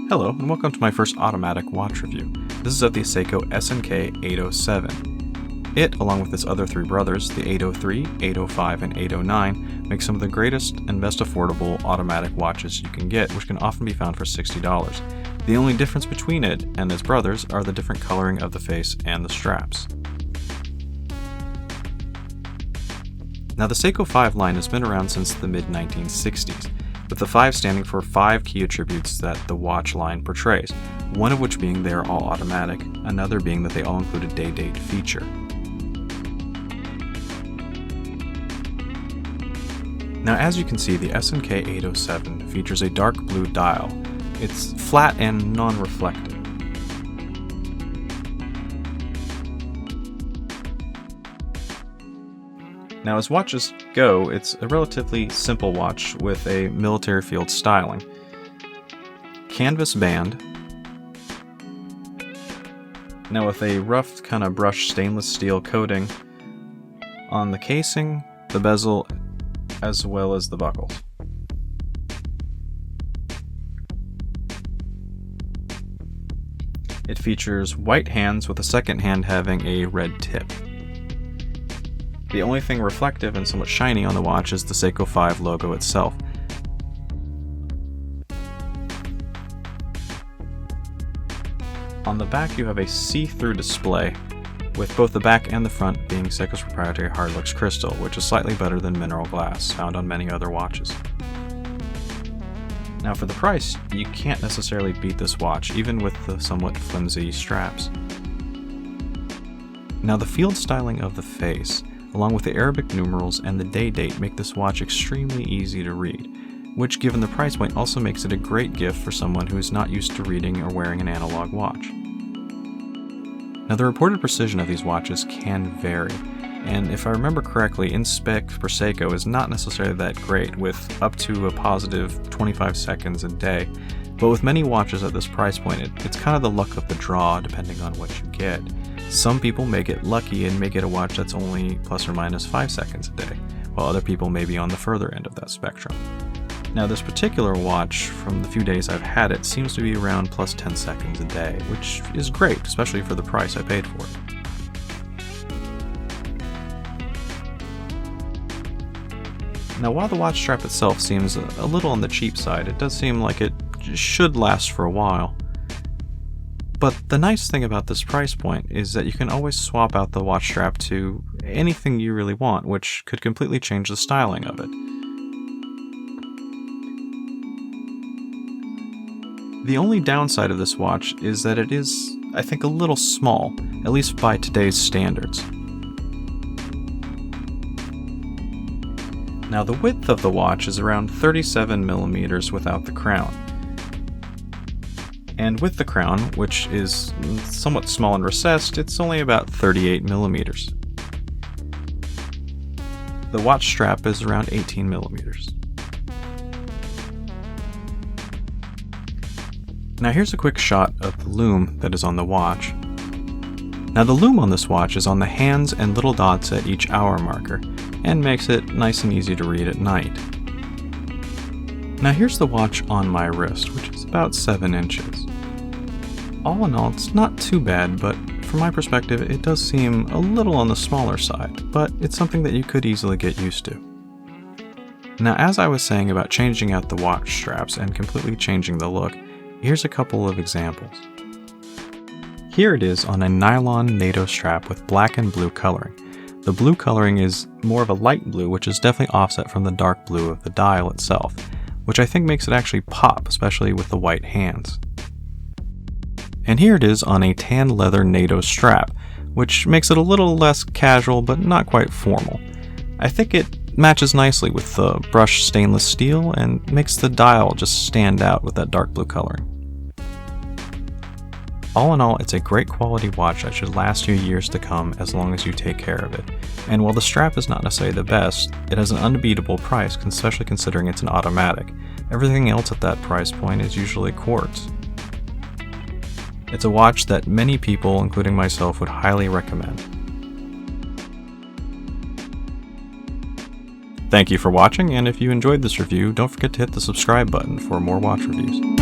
Hello, and welcome to my first automatic watch review. This is of the Seiko SNK807. It, along with its other three brothers, the 803, 805, and 809, make some of the greatest and best affordable automatic watches you can get, which can often be found for $60. The only difference between it and its brothers are the different coloring of the face and the straps. Now, the Seiko 5 line has been around since the mid-1960s, with the 5 standing for 5 key attributes that the watch line portrays, one of which being they are all automatic, another being that they all include a day-date feature. Now, as you can see, the SNK807 features a dark blue dial. It's flat and non-reflective. Now, as watches go, it's a relatively simple watch with a military field styling. Canvas band. Now with a rough kind of brushed stainless steel coating on the casing, the bezel, as well as the buckles. It features white hands with the second hand having a red tip. The only thing reflective and somewhat shiny on the watch is the Seiko 5 logo itself. On the back you have a see-through display, with both the back and the front being Seiko's proprietary Hardlux crystal, which is slightly better than mineral glass, found on many other watches. Now for the price, you can't necessarily beat this watch, even with the somewhat flimsy straps. Now the field styling of the face, along with the Arabic numerals and the day date, make this watch extremely easy to read, which given the price point also makes it a great gift for someone who is not used to reading or wearing an analog watch. Now the reported precision of these watches can vary, and if I remember correctly, in spec for Seiko is not necessarily that great, with up to a positive 25 seconds a day, but with many watches at this price point, it's kind of the luck of the draw depending on what you get. Some people may get lucky and may get a watch that's only plus or minus 5 seconds a day, while other people may be on the further end of that spectrum. Now this particular watch, from the few days I've had it, seems to be around plus 10 seconds a day, which is great, especially for the price I paid for it. Now while the watch strap itself seems a little on the cheap side, it does seem like it should last for a while. But the nice thing about this price point is that you can always swap out the watch strap to anything you really want, which could completely change the styling of it. The only downside of this watch is that it is, I think, a little small, at least by today's standards. Now the width of the watch is around 37mm without the crown. And with the crown, which is somewhat small and recessed, it's only about 38mm. The watch strap is around 18mm. Now here's a quick shot of the lume that is on the watch. Now the lume on this watch is on the hands and little dots at each hour marker, and makes it nice and easy to read at night. Now here's the watch on my wrist, which is about 7 inches. All in all, it's not too bad, but from my perspective, it does seem a little on the smaller side, but it's something that you could easily get used to. Now, as I was saying about changing out the watch straps and completely changing the look, here's a couple of examples. Here it is on a nylon NATO strap with black and blue coloring. The blue coloring is more of a light blue, which is definitely offset from the dark blue of the dial itself, which I think makes it actually pop, especially with the white hands. And here it is on a tan leather NATO strap, which makes it a little less casual but not quite formal. I think it matches nicely with the brushed stainless steel and makes the dial just stand out with that dark blue coloring. All in all, it's a great quality watch that should last you years to come as long as you take care of it. And while the strap is not necessarily the best, it has an unbeatable price, especially considering it's an automatic. Everything else at that price point is usually quartz. It's a watch that many people, including myself, would highly recommend. Thank you for watching, and if you enjoyed this review, don't forget to hit the subscribe button for more watch reviews.